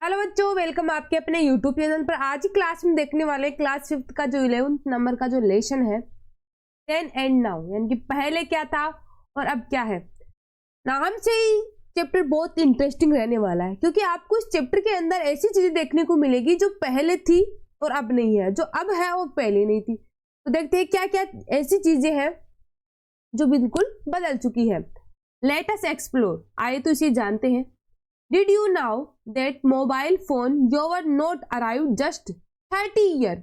Hello बच्चों, welcome आपके अपने यूट्यूब चैनल पर। आज की क्लास में देखने वाले क्लास 5th का जो 11th नंबर का जो लेसन है देन एंड नाउ, यानी कि पहले क्या था और अब क्या है। नाम से ही चैप्टर बहुत इंटरेस्टिंग रहने वाला है, क्योंकि आपको इस चैप्टर के अंदर ऐसी चीजें देखने को मिलेगी जो पहले थी और अब नहीं है, जो अब है वो पहले नहीं थी। तो देखते हैं क्या क्या ऐसी चीजें हैं जो बिल्कुल बदल चुकी है। लेट अस एक्सप्लोर, आइए तो इसे जानते हैं। Did you know that mobile phone your not arrived just 30 year?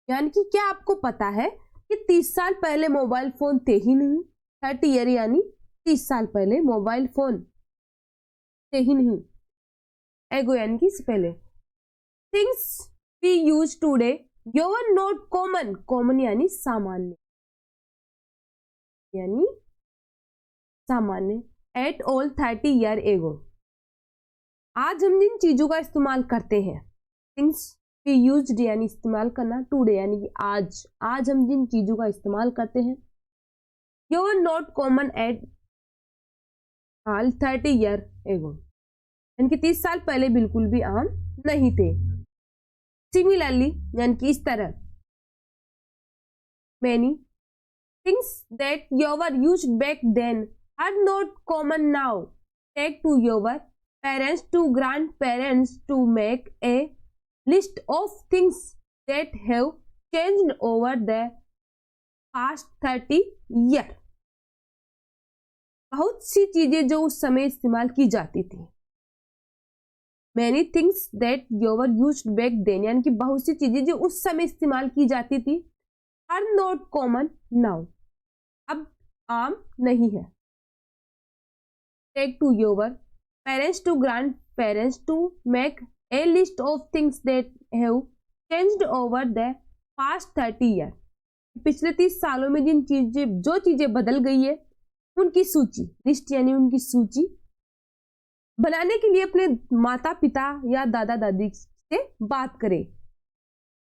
यानी कि क्या आपको पता है कि 30 साल पहले मोबाइल फोन थे ही नहीं। 30 ईयर यानी 30 साल पहले मोबाइल फोन थे ही नहीं। एगो यानी कि इससे पहले। Things we use today your not common, common यानी सामान्य, यानी सामान्य at all 30 year ago। आज हम जिन चीजों का इस्तेमाल करते हैं, थिंग्स वी यूज्ड यानी इस्तेमाल करना, टुडे यानी कि आज हम जिन चीजों का इस्तेमाल करते हैं, you are not common at all 30 year ago, यानी कि 30 साल पहले बिल्कुल भी आम नहीं थे। सिमिलरली यानी कि इस तरह, many things that you are used back then are not common now. Take to your parents to grandparents to make a list of things that have changed over the past 30 year। बहुत सी चीजें जो उस समय इस्तेमाल की जाती थी। Many things that you were used back then, यानी कि बहुत सी चीजें जो उस समय इस्तेमाल की जाती थी, are not common now, अब आम नहीं है। Take to your parents to grandparents to make a list of things that have changed over the past 30 year। पिछले 30 सालों में जो चीजें बदल गई है उनकी सूची, लिस्ट यानी उनकी सूची बनाने के लिए अपने माता पिता या दादा दादी से बात करें।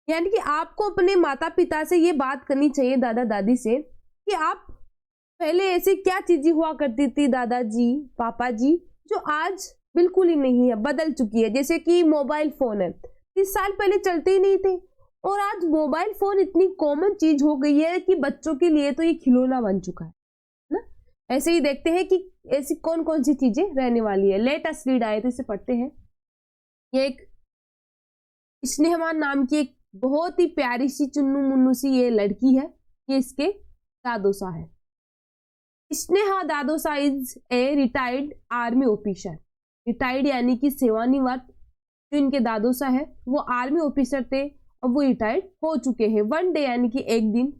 यानी कि आपको अपने माता पिता से ये बात करनी चाहिए, दादा दादी से, कि आप पहले ऐसी क्या चीजें हुआ करती थी दादाजी पापा जी, जो आज बिल्कुल ही नहीं है, बदल चुकी है। जैसे कि मोबाइल फोन है, 30 साल पहले चलते ही नहीं थे और आज मोबाइल फोन इतनी कॉमन चीज हो गई है कि बच्चों के लिए तो ये खिलौना बन चुका है ना। ऐसे ही देखते हैं कि ऐसी कौन कौन सी चीजें रहने वाली है। लेट अस रीड, आए तो इसे पढ़ते हैं। ये एक स्नेहमान नाम की एक बहुत ही प्यारी सी चुन्नू मुन्नू सी ये लड़की है, ये इसके दादोसा है। Sneha Dadosa is a retired army officer. Retired यानी कि सेवानिवृत्त, जो इनके दादोसा है वो आर्मी ऑफिसर थे और वो रिटायर्ड हो चुके हैं। वन डे यानी कि एक दिन,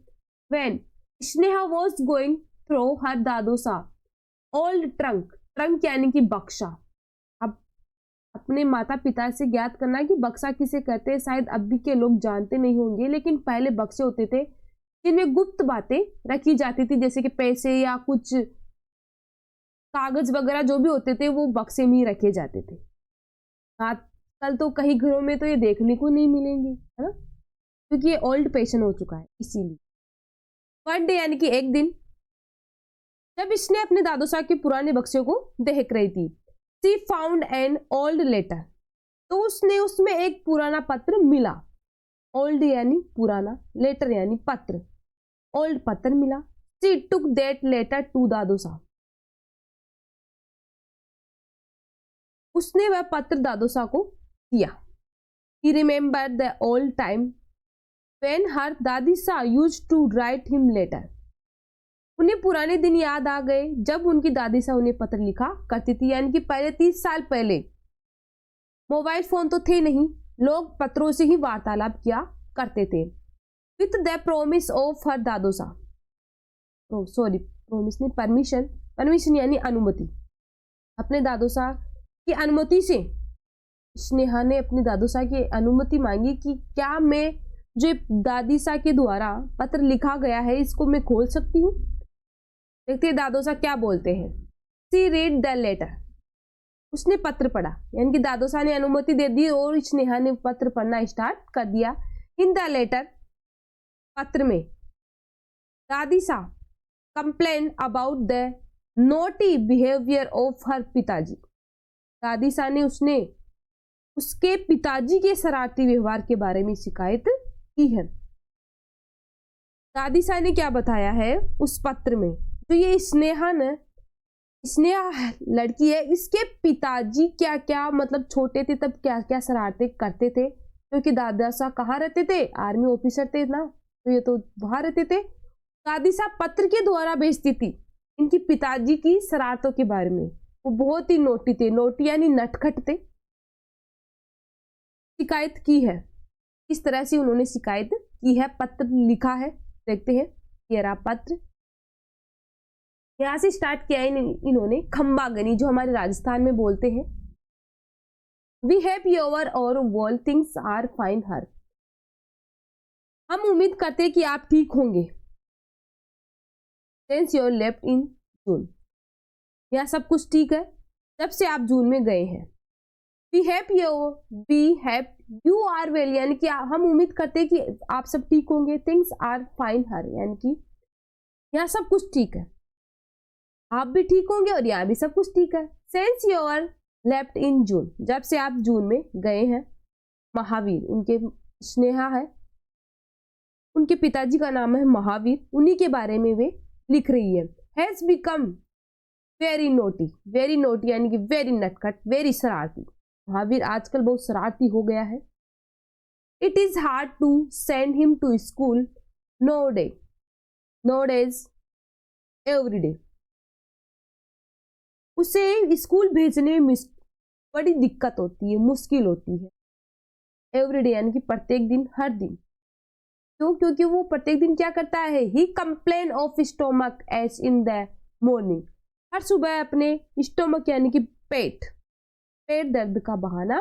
when Sneha was going through her Dadosa old trunk, trunk यानी कि बक्सा। अब अपने माता पिता से ज्ञात करना कि बक्सा किसे कहते हैं, शायद अभी के लोग जानते नहीं होंगे, लेकिन पहले बक्से होते थे जिनमें गुप्त बातें रखी जाती थी, जैसे कि पैसे या कुछ कागज वगैरह जो भी होते थे वो बक्से में ही रखे जाते थे। आजकल तो कई घरों में तो ये देखने को नहीं मिलेंगे, है ना, क्योंकि ये ओल्ड फैशन हो चुका है। इसीलिए वन डे यानी कि एक दिन, जब इसने अपने दादोसा के पुराने बक्से को देख रही थी, she found an old letter, तो उसने उसमें एक पुराना पत्र मिला। ओल्ड यानी पुराना, लेटर यानी पत्र, ओल्ड पत्र मिला। She took that letter to Dadosa, उसने वह पत्र दादोसा को दिया। He remember the old time when her Dadisa used to write him letter, उन्हें पुराने दिन याद आ गए जब उनकी दादीसा उन्हें पत्र लिखा करती थी। यानी कि पहले 30 साल पहले मोबाइल फोन तो थे नहीं, लोग पत्रों से ही वार्तालाप किया करते थे। With the promise of her Dadosa, sorry promise नहीं, परमिशन, परमिशन यानी अनुमति, अपने दादोसा की अनुमति से स्नेहा ने अपने दादोसा की अनुमति मांगी कि क्या मैं जो दादीसा के द्वारा पत्र लिखा गया है इसको मैं खोल सकती हूँ। देखते हैं दादोसा क्या बोलते हैं। सी रीड द लेटर, उसने पत्र पढ़ा, यानी कि दादोसा ने अनुमति दे दी और स्नेहा ने पत्र पढ़ना स्टार्ट कर दिया। इन द लेटर, पत्र में, Dadisa complain about the naughty behaviour of her pitaji, दादीसा ने उसने उसके पिताजी के शरारती व्यवहार के बारे में शिकायत की है। दादीसा ने क्या बताया है उस पत्र में, जो ये स्नेहा लड़की है, इसके पिताजी क्या क्या मतलब छोटे थे तब क्या क्या शरारतें करते थे, क्योंकि दादासा कहाँ रहते थे, आर्मी ऑफिसर थे ना, तो ये तो वहां रहते थे। दादीसा पत्र के द्वारा भेजती थी इनकी पिताजी की शरारतों के बारे में। वो बहुत ही नोटी थे, नोटी यानी नटखट थे। शिकायत की है, इस तरह से उन्होंने शिकायत की है, पत्र लिखा है, देखते हैं ये रहा पत्र। यहां से स्टार्ट किया है इन्होंने खंबागनी, जो हमारे राजस्थान में बोलते हैं। वी हैव योर और ऑल थिंग्स आर फाइन हर, हम उम्मीद करते हैं कि आप ठीक होंगे। सिंस योर लेफ्ट इन जून, यह सब कुछ ठीक है जब से आप जून में गए हैं। We have you are well, यानी कि हम उम्मीद करते हैं कि आप सब ठीक होंगे। थिंग्स आर फाइन हर, यानी कि यह सब कुछ ठीक है, आप भी ठीक होंगे और यहाँ भी सब कुछ ठीक है। सिंस योर लेफ्ट इन जून, जब से आप जून में गए हैं। महावीर, उनके स्नेहा है, उनके पिताजी का नाम है महावीर, उन्हीं के बारे में वे लिख रही है। हैज बिकम वेरी नोटी यानी कि वेरी नटखट, वेरी शरारती। महावीर आजकल बहुत शरारती हो गया है। It is hard to send him to school no days every day, उसे स्कूल भेजने में बड़ी दिक्कत होती है, मुश्किल होती है। एवरीडे यानी कि प्रत्येक दिन, हर दिन। क्यों? क्योंकि वो प्रत्येक दिन क्या करता है, he complain of stomach ache in the morning, हर सुबह अपने स्टोमक यानी कि पेट दर्द का बहाना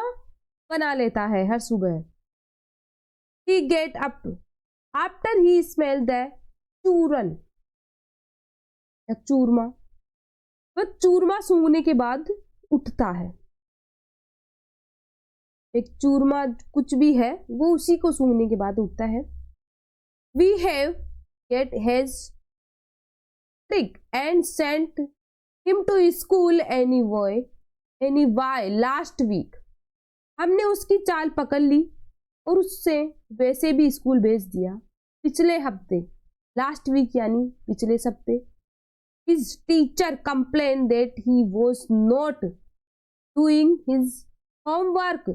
बना लेता है हर सुबह। He get up after he smell the churan, churma, वह चूरमा सूंघने के बाद उठता है। एक चूरमा कुछ भी है वो उसी को सूंघने के बाद उठता है। We have get has trick and sent him to school anyway last week, हमने उसकी चाल पकड़ ली और उससे वैसे भी स्कूल भेज दिया पिछले हफ्ते। लास्ट वीक यानी पिछले हफ्ते। His teacher complained that he was not doing his homework.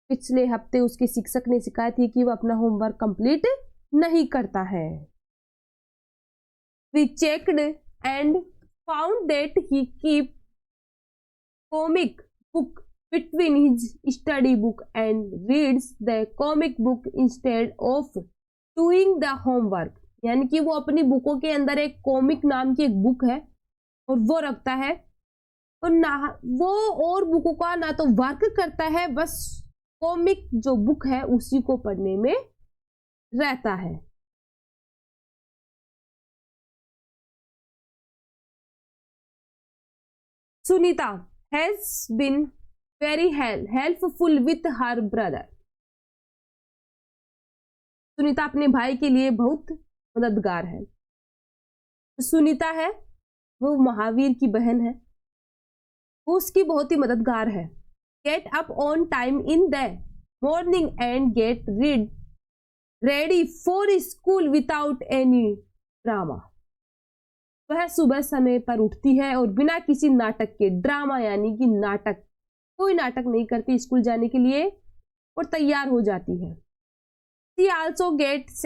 पिछले हफ्ते उसके शिक्षक ने शिकायत की कि वह अपना होमवर्क कंप्लीट नहीं करता है। We checked and found that he keep comic book between his study book and reads the comic book instead of doing the homework. यानी कि वो अपनी बुकों के अंदर एक कॉमिक नाम की एक बुक है और वो रखता है, और ना वो और बुकों का ना तो वर्क करता है, बस कॉमिक जो बुक है उसी को पढ़ने में रहता है। Sunita has been very helpful with her brother, Sunita अपने भाई के लिए बहुत मददगार है। सुनीता है वो महावीर की बहन है, वो उसकी बहुत ही मददगार है। Get up on time in the morning and get ready for school without any drama, वह सुबह समय पर उठती है और बिना किसी नाटक के, ड्रामा यानी कि नाटक, कोई नाटक नहीं करती, स्कूल जाने के लिए और तैयार हो जाती है। She also gets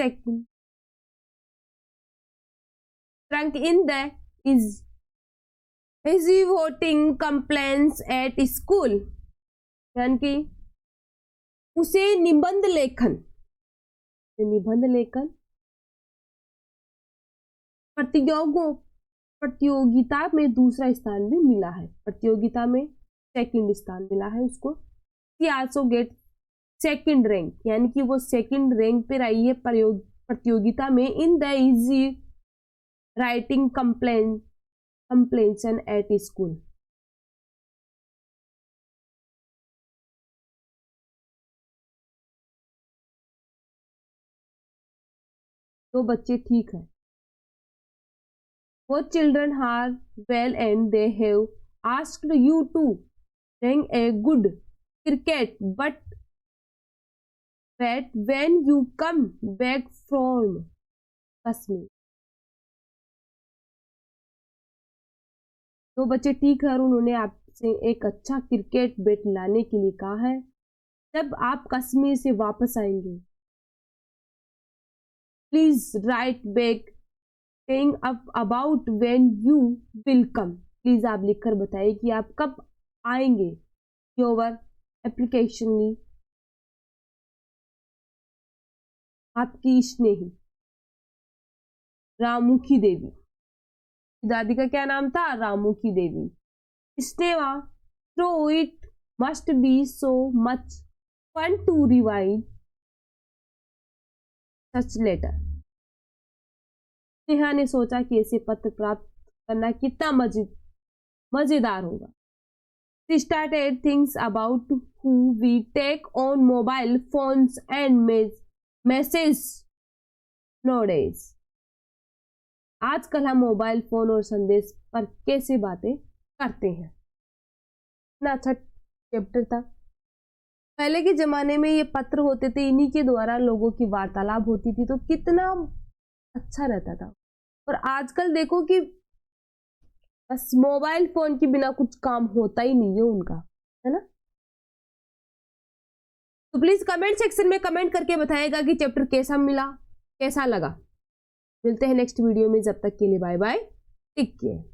drunk in the easy voting complaints at school, यानी कि उसे निबंध लेखन प्रतियोगिता में दूसरा स्थान भी मिला है, प्रतियोगिता में सेकंड स्थान मिला है उसको। She also gets second rank, यानी कि वो सेकंड रैंक पे रही है प्रतियोगिता में in the essay writing competition at school. तो बच्चे ठीक है। वो children are well and they have asked you to bring a good cricket, but when you come back from Kashmir. तो बच्चे ठीक है, और उन्होंने आपसे एक अच्छा क्रिकेट बैट लाने के लिए कहा है जब आप कश्मीर से वापस आएंगे. Please right back saying about when you will come. Please आप लिखकर बताइए कि आप कब आएंगे. योर एप्लीकेशनली आपकी स्नेही रामुखी देवी. दादी का क्या नाम था? Ramukhi Devi. Sneha, thought it must be so much fun to revive such letter. Sneha ने सोचा कि ऐसे पत्र प्राप्त करना कितना मजेदार होगा. She started things about who we take on mobile phones and messages nowadays. आजकल हम मोबाइल फोन और संदेश पर कैसे बातें करते हैं. इतना अच्छा चैप्टर था. पहले के जमाने में ये पत्र होते थे, इन्हीं के द्वारा लोगों की वार्तालाप होती थी, तो कितना अच्छा रहता था. और आजकल देखो कि बस मोबाइल फोन के बिना कुछ काम होता ही नहीं है उनका, है ना. तो प्लीज कमेंट सेक्शन में कमेंट करके बताइएगा कि चैप्टर कैसा मिला, कैसा लगा. मिलते हैं नेक्स्ट वीडियो में. जब तक के लिए बाय बाय, टेक केयर.